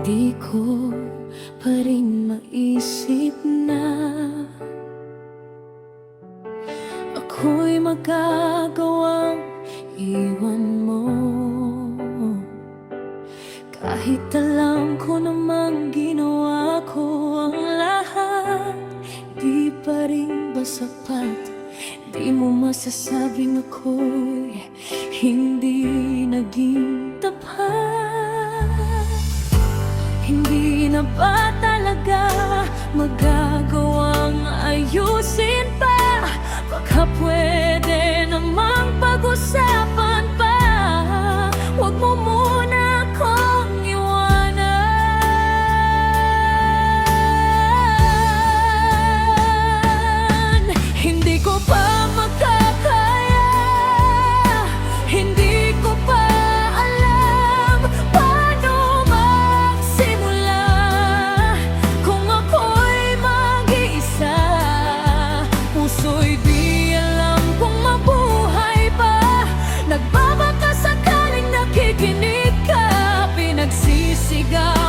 Di ko pa rin maisip na ako'y magagawang iwan mo. Kahit alam ko namang ginawa ko ang lahat, di pa rin ba sapat? Di mo masasabing ako'y hindi naging tapat? Hindi na ba talaga magagawang ayusin pa? Baka pwede namang pag-usapan pa. Huwag mo muna akong iwanan. Hindi ko pa makakaya, hindi ko pa alam paano magsimula. Kung ako'y mag-iisa, puso'y di alam kung mabuhay pa. Nagbabaka sakaling nakikinig ka, pinagsisigaw